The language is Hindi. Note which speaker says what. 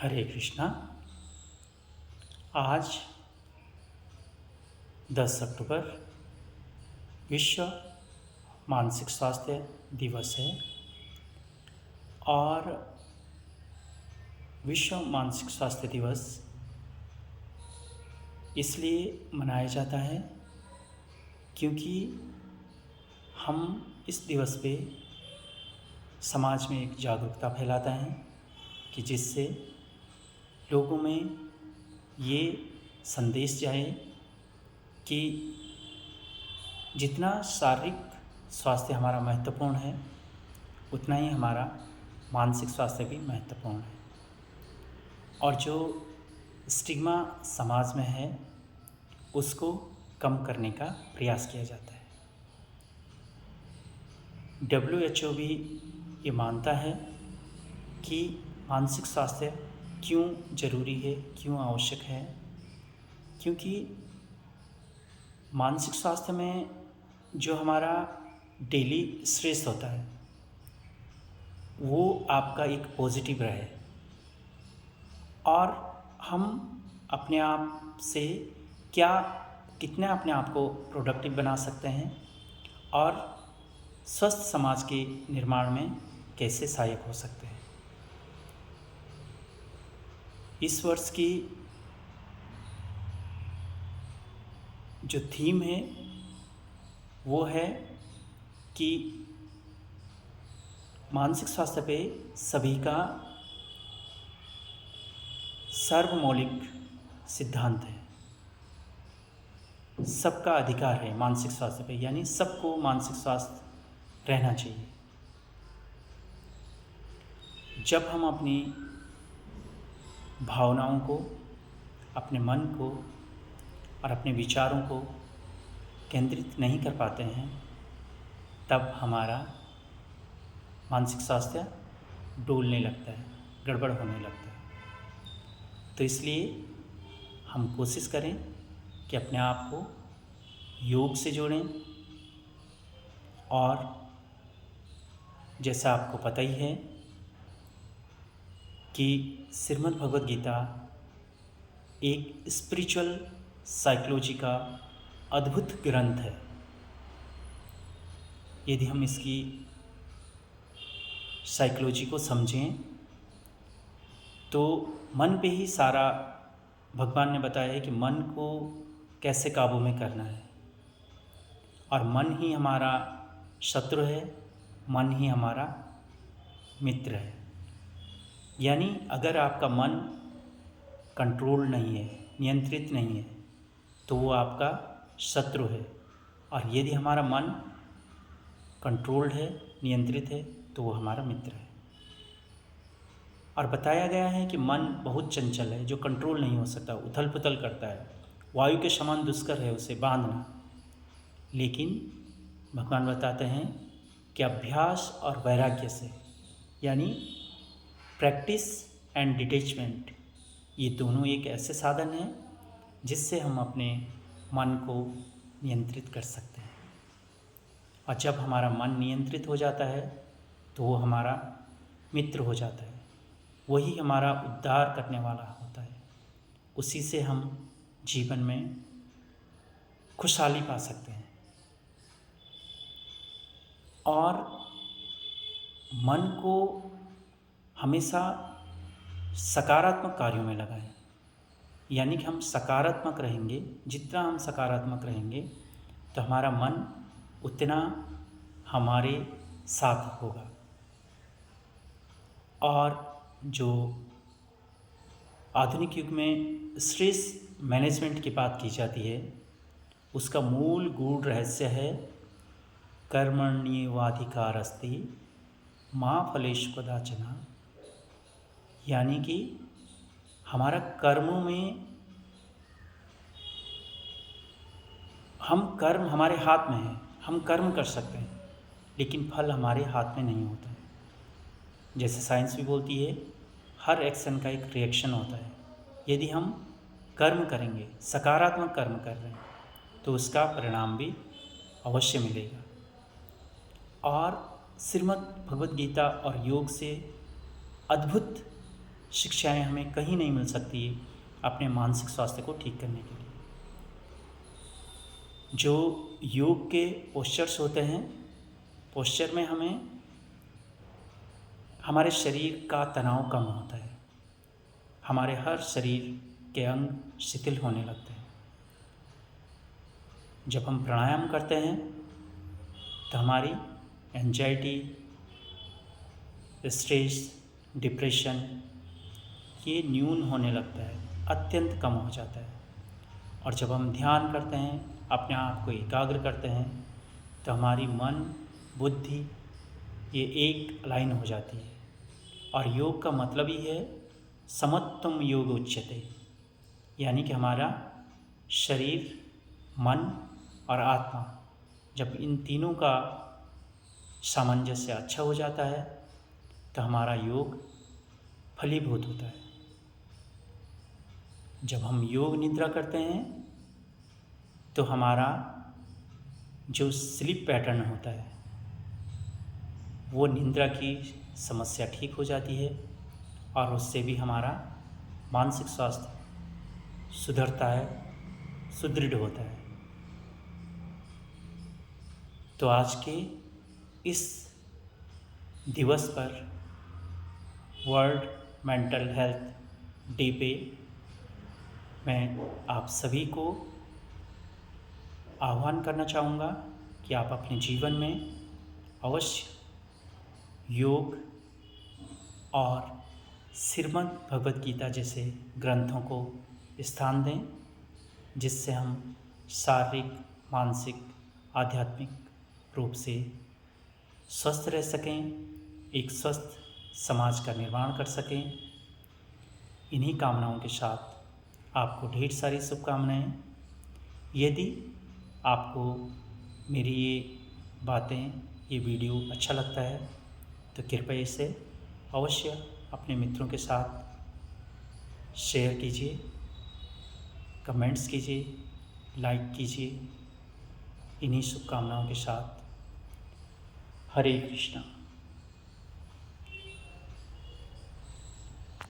Speaker 1: हरे कृष्णा। आज 10 अक्टूबर विश्व मानसिक स्वास्थ्य दिवस है और विश्व मानसिक स्वास्थ्य दिवस इसलिए मनाया जाता है क्योंकि हम इस दिवस पे समाज में एक जागरूकता फैलाते हैं कि जिससे लोगों में ये संदेश जाए कि जितना शारीरिक स्वास्थ्य हमारा महत्वपूर्ण है उतना ही हमारा मानसिक स्वास्थ्य भी महत्वपूर्ण है। और जो स्टिग्मा समाज में है उसको कम करने का प्रयास किया जाता है। WHO भी ये मानता है कि मानसिक स्वास्थ्य क्यों ज़रूरी है, क्यों आवश्यक है, क्योंकि मानसिक स्वास्थ्य में जो हमारा डेली स्ट्रेस होता है वो आपका एक पॉजिटिव रहे और हम अपने आप से कितना अपने आप को प्रोडक्टिव बना सकते हैं और स्वस्थ समाज के निर्माण में कैसे सहायक हो सकते हैं। इस वर्ष की जो थीम है वो है कि मानसिक स्वास्थ्य पे सभी का सार्वमौलिक सिद्धांत है, सबका अधिकार है मानसिक स्वास्थ्य पे, यानी सबको मानसिक स्वास्थ्य रहना चाहिए। जब हम अपनी भावनाओं को, अपने मन को और अपने विचारों को केंद्रित नहीं कर पाते हैं तब हमारा मानसिक स्वास्थ्य डोलने लगता है, गड़बड़ होने लगता है। तो इसलिए हम कोशिश करें कि अपने आप को योग से जोड़ें और जैसा आपको पता ही है कि श्रीमद् भगवद गीता एक स्पिरिचुअल साइकोलॉजी का अद्भुत ग्रंथ है। यदि हम इसकी साइकोलॉजी को समझें तो मन पे ही सारा भगवान ने बताया है कि मन को कैसे काबू में करना है और मन ही हमारा शत्रु है, मन ही हमारा मित्र है। यानी अगर आपका मन कंट्रोल नहीं है, नियंत्रित नहीं है तो वो आपका शत्रु है, और यदि हमारा मन कंट्रोल्ड है, नियंत्रित है तो वो हमारा मित्र है। और बताया गया है कि मन बहुत चंचल है, जो कंट्रोल नहीं हो सकता, उथल पुथल करता है, वायु के समान दुष्कर है उसे बांधना। लेकिन भगवान बताते हैं कि अभ्यास और वैराग्य से, यानी प्रैक्टिस एंड डिटैचमेंट, ये दोनों एक ऐसे साधन हैं जिससे हम अपने मन को नियंत्रित कर सकते हैं। और जब हमारा मन नियंत्रित हो जाता है तो वो हमारा मित्र हो जाता है, वही हमारा उद्धार करने वाला होता है। उसी से हम जीवन में खुशहाली पा सकते हैं। और मन को हमेशा सकारात्मक कार्यों में लगाएं, यानी कि हम सकारात्मक रहेंगे। जितना हम सकारात्मक रहेंगे तो हमारा मन उतना हमारे साथ होगा। और जो आधुनिक युग में स्ट्रेस मैनेजमेंट की बात की जाती है उसका मूल गूढ़ रहस्य है कर्मण्येवाधिकारस्ते मा फलेषु कदाचन। यानी कि हमारा कर्मों में, कर्म हमारे हाथ में है, हम कर्म कर सकते हैं लेकिन फल हमारे हाथ में नहीं होता है। जैसे साइंस भी बोलती है हर एक्शन का एक रिएक्शन होता है। यदि हम कर्म करेंगे, सकारात्मक कर्म कर रहे हैं तो उसका परिणाम भी अवश्य मिलेगा। और श्रीमद् भगवद गीता और योग से अद्भुत शिक्षाएं हमें कहीं नहीं मिल सकती अपने मानसिक स्वास्थ्य को ठीक करने के लिए। जो योग के पोस्चर्स होते हैं, पोस्चर में हमें हमारे शरीर का तनाव कम होता है, हमारे हर शरीर के अंग शिथिल होने लगते हैं। जब हम प्राणायाम करते हैं तो हमारी एंजाइटी, स्ट्रेस, डिप्रेशन ये न्यून होने लगता है, अत्यंत कम हो जाता है। और जब हम ध्यान करते हैं, अपने आप को एकाग्र करते हैं, तो हमारी मन, बुद्धि ये एक लाइन हो जाती है। और योग का मतलब ही है समत्वम योग उच्यते, यानी कि हमारा शरीर, मन और आत्मा जब इन तीनों का सामंजस्य अच्छा हो जाता है तो हमारा योग फलीभूत होता है। जब हम योग निद्रा करते हैं तो हमारा जो स्लीप पैटर्न होता है वो निद्रा की समस्या ठीक हो जाती है और उससे भी हमारा मानसिक स्वास्थ्य सुधरता है, सुदृढ़ होता है। तो आज के इस दिवस पर, वर्ल्ड मेंटल हेल्थ डे पे, मैं आप सभी को आह्वान करना चाहूँगा कि आप अपने जीवन में अवश्य योग और श्रीमद् भगवद गीता जैसे ग्रंथों को स्थान दें, जिससे हम शारीरिक, मानसिक, आध्यात्मिक रूप से स्वस्थ रह सकें, एक स्वस्थ समाज का निर्माण कर सकें। इन्हीं कामनाओं के साथ आपको ढेर सारी शुभकामनाएं। यदि आपको मेरी ये बातें, ये वीडियो अच्छा लगता है तो कृपया इसे अवश्य अपने मित्रों के साथ शेयर कीजिए, कमेंट्स कीजिए, लाइक कीजिए। इन्हीं शुभकामनाओं के साथ हरे कृष्णा।